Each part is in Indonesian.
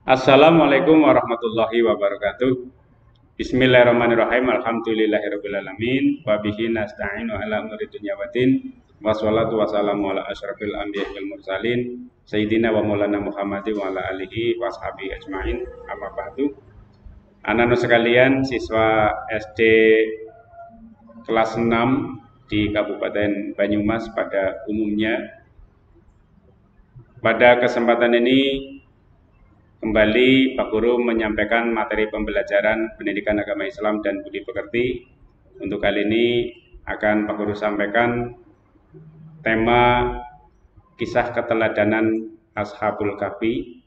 Assalamualaikum warahmatullahi wabarakatuh. Bismillahirrahmanirrahim. Alhamdulillahirabbil alamin. Wa bihi nasta'inu ala umuri dunya waddin. Wassalatu wassalamu ala asyrafil anbiya'i wal mursalin sayyidina wa maulana Muhammadin wa ala alihi washabihi ajmain. Amma ba'du. Anak-anak sekalian, siswa SD kelas 6 di Kabupaten Banyumas pada umumnya, pada kesempatan ini kembali Pak Guru menyampaikan materi pembelajaran pendidikan agama Islam dan budi pekerti. Untuk kali ini akan Pak Guru sampaikan tema kisah keteladanan Ashabul Kahfi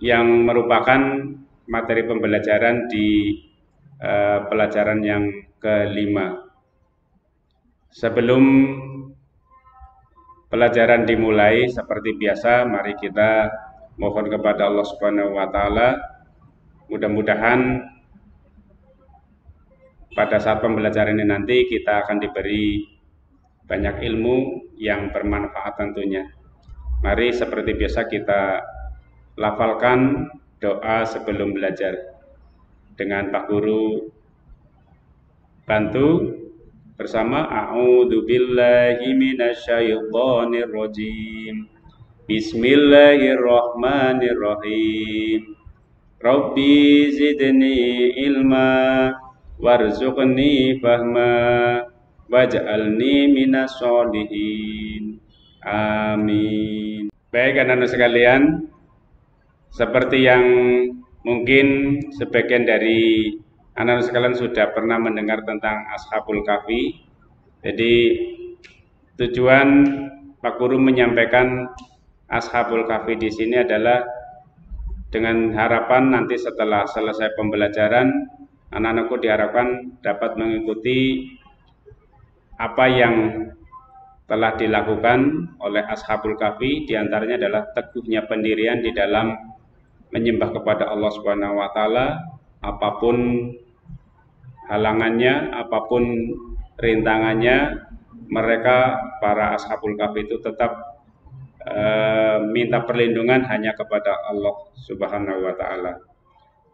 yang merupakan materi pembelajaran di pelajaran yang kelima. Sebelum pelajaran dimulai, seperti biasa, mari kita mohon kepada Allah Subhanahu wa Ta'ala. Mudah-mudahan pada saat pembelajaran ini nanti kita akan diberi banyak ilmu yang bermanfaat tentunya. Mari seperti biasa kita lafalkan doa sebelum belajar. Dengan Pak Guru bantu bersama. A'udzu billahi minasyaitonir rajim. Bismillahirrahmanirrahim. Rabbi zidni ilma warzuqni fahma waj'alni minas sholihin. Amin. Baik anak-anak sekalian, seperti yang mungkin sebagian dari anak-anak sekalian sudah pernah mendengar tentang Ashabul Kahfi. Jadi tujuan Pak Guru menyampaikan Ashabul Kahfi di sini adalah dengan harapan nanti setelah selesai pembelajaran, anak-anakku diharapkan dapat mengikuti apa yang telah dilakukan oleh Ashabul Kahfi. Di antaranya adalah teguhnya pendirian di dalam menyembah kepada Allah Subhanahu wa Ta'ala, apapun halangannya, apapun rintangannya, mereka para Ashabul Kahfi itu tetap minta perlindungan hanya kepada Allah Subhanahu wa Ta'ala.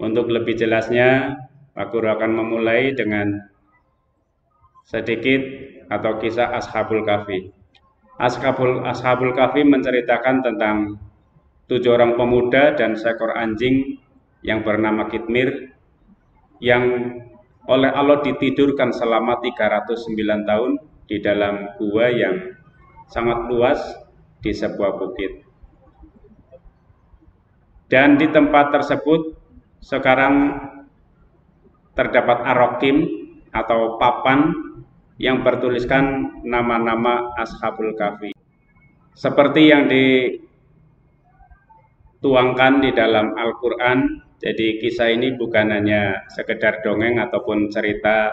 Untuk lebih jelasnya, Pak Guru akan memulai dengan sedikit atau kisah Ashabul Kahfi. Ashabul Kahfi menceritakan tentang 7 orang pemuda dan seekor anjing yang bernama Kitmir, yang oleh Allah ditidurkan selama 309 tahun di dalam gua yang sangat luas di sebuah bukit. Dan di tempat tersebut sekarang terdapat arokim atau papan yang bertuliskan nama-nama Ashabul Kahfi. Seperti yang dituangkan di dalam Al-Quran, jadi kisah ini bukan hanya sekedar dongeng ataupun cerita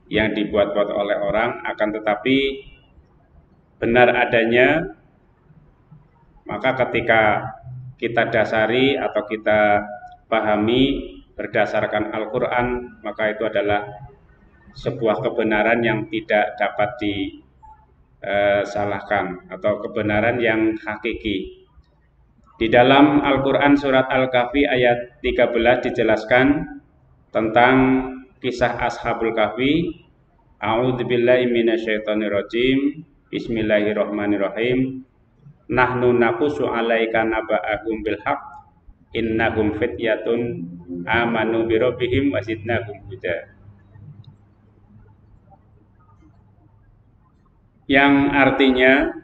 yang dibuat-buat oleh orang, akan tetapi benar adanya. Maka ketika kita dasari atau kita pahami berdasarkan Al-Quran, maka itu adalah sebuah kebenaran yang tidak dapat disalahkan atau kebenaran yang hakiki. Di dalam Al-Quran surat Al-Kahfi ayat 13 dijelaskan tentang kisah Ashabul Kahfi. A'udzubillahi minasyaitonirrajim. Bismillahirrahmanirrahim. Nahnu naqusu 'alaika naba'ahum bil haqq innahum fityatun amanu bi rabbihim wa zidnahum huda. Yang artinya,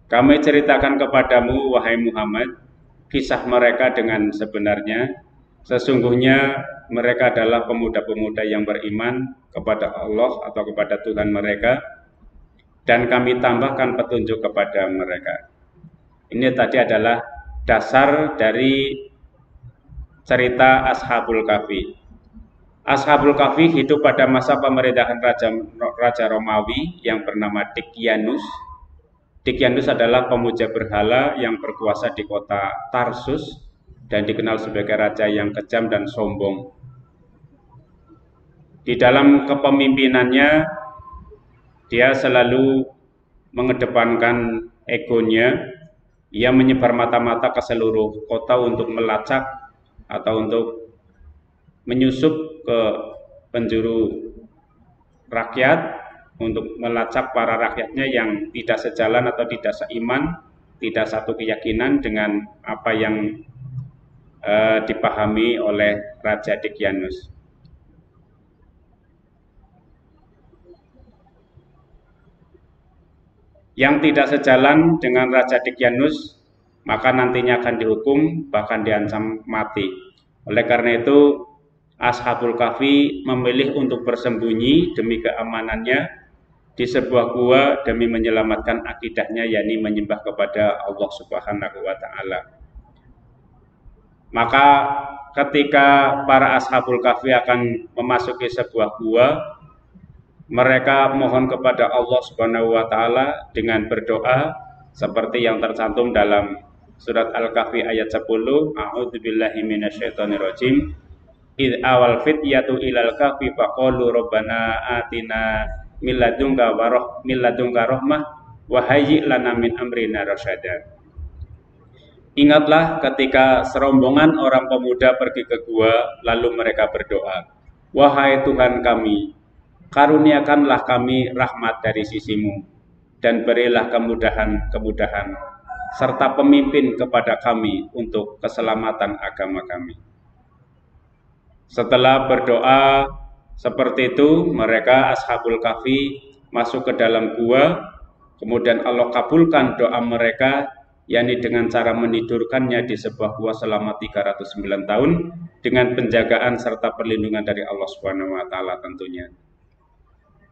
kami ceritakan kepadamu wahai Muhammad kisah mereka dengan sebenarnya. Sesungguhnya mereka adalah pemuda-pemuda yang beriman kepada Allah atau kepada Tuhan mereka, dan kami tambahkan petunjuk kepada mereka. Ini tadi adalah dasar dari cerita Ashabul Kahfi. Ashabul Kahfi hidup pada masa pemerintahan Raja Romawi yang bernama Dicyanus. Dicyanus adalah pemuja berhala yang berkuasa di kota Tarsus dan dikenal sebagai raja yang kejam dan sombong. Di dalam kepemimpinannya, dia selalu mengedepankan egonya Ia menyebar mata-mata ke seluruh kota untuk melacak atau untuk menyusup ke penjuru rakyat, untuk melacak para rakyatnya yang tidak sejalan atau tidak seiman, tidak satu keyakinan dengan apa yang dipahami oleh Raja Dicyanus. Yang tidak sejalan dengan Raja Dicyanus maka nantinya akan dihukum, bahkan diancam mati. Oleh karena itu Ashabul Kahfi memilih untuk bersembunyi demi keamanannya di sebuah gua demi menyelamatkan akidahnya, yakni menyembah kepada Allah Subhanahu wa Ta'ala. Maka ketika para Ashabul Kahfi akan memasuki sebuah gua, mereka mohon kepada Allah Subhanahu wa Ta'ala dengan berdoa seperti yang tercantum dalam surat Al-Kahfi ayat 10. A'udzubillahi minasyaitonirrajim. Id awal fityatu ilal kahfi faqalu rabbana atina min ladunka rahmah wa hayyi' lana min amrina rasyada. Ingatlah ketika serombongan orang pemuda pergi ke gua, lalu mereka berdoa, wahai Tuhan kami, karuniakanlah kami rahmat dari sisimu, dan berilah kemudahan-kemudahan, serta pemimpin kepada kami untuk keselamatan agama kami. Setelah berdoa seperti itu, mereka Ashabul Kahfi masuk ke dalam gua, kemudian Allah kabulkan doa mereka, yakni dengan cara menidurkannya di sebuah gua selama 309 tahun, dengan penjagaan serta perlindungan dari Allah Subhanahu wa Ta'ala tentunya.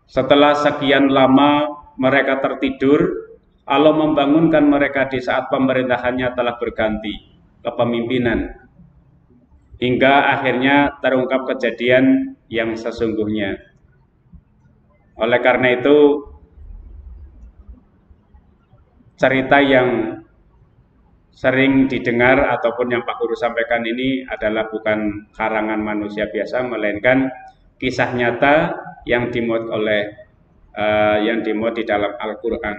Setelah sekian lama mereka tertidur, Allah membangunkan mereka di saat pemerintahannya telah berganti kepemimpinan, hingga akhirnya terungkap kejadian yang sesungguhnya. Oleh karena itu, cerita yang sering didengar ataupun yang Pak Guru sampaikan ini adalah bukan karangan manusia biasa, melainkan kisah nyata yang dimuat di dalam Al-Quran.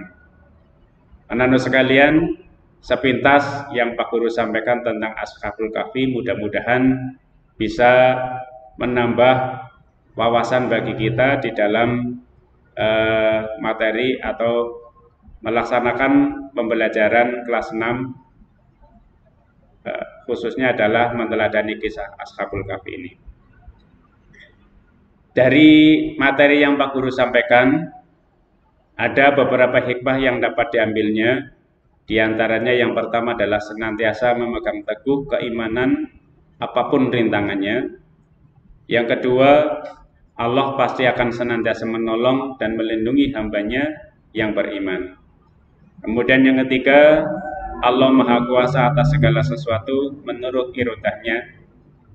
Anak-anak sekalian, sepintas yang Pak Guru sampaikan tentang Ashabul Kahfi mudah-mudahan bisa menambah wawasan bagi kita di dalam materi atau melaksanakan pembelajaran kelas 6, khususnya adalah meneladani kisah Ashabul Kahfi ini. Dari materi yang Pak Guru sampaikan, ada beberapa hikmah yang dapat diambilnya. Di antaranya yang pertama adalah senantiasa memegang teguh keimanan apapun rintangannya. Yang kedua, Allah pasti akan senantiasa menolong dan melindungi hambanya yang beriman. Kemudian yang ketiga, Allah Maha Kuasa atas segala sesuatu menurut irodahnya,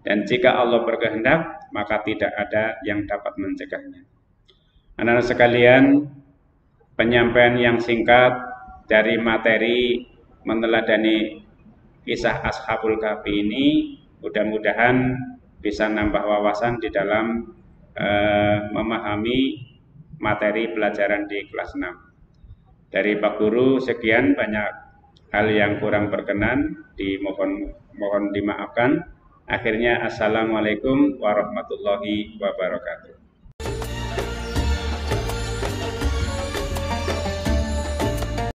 dan jika Allah berkehendak, maka tidak ada yang dapat mencegahnya. Anak-anak sekalian, penyampaian yang singkat dari materi meneladani kisah Ashabul Kahfi ini mudah-mudahan bisa nambah wawasan di dalam memahami materi pelajaran di kelas 6. Dari Pak Guru sekian, banyak hal yang kurang berkenan, mohon dimaafkan. Akhirnya, assalamualaikum warahmatullahi wabarakatuh.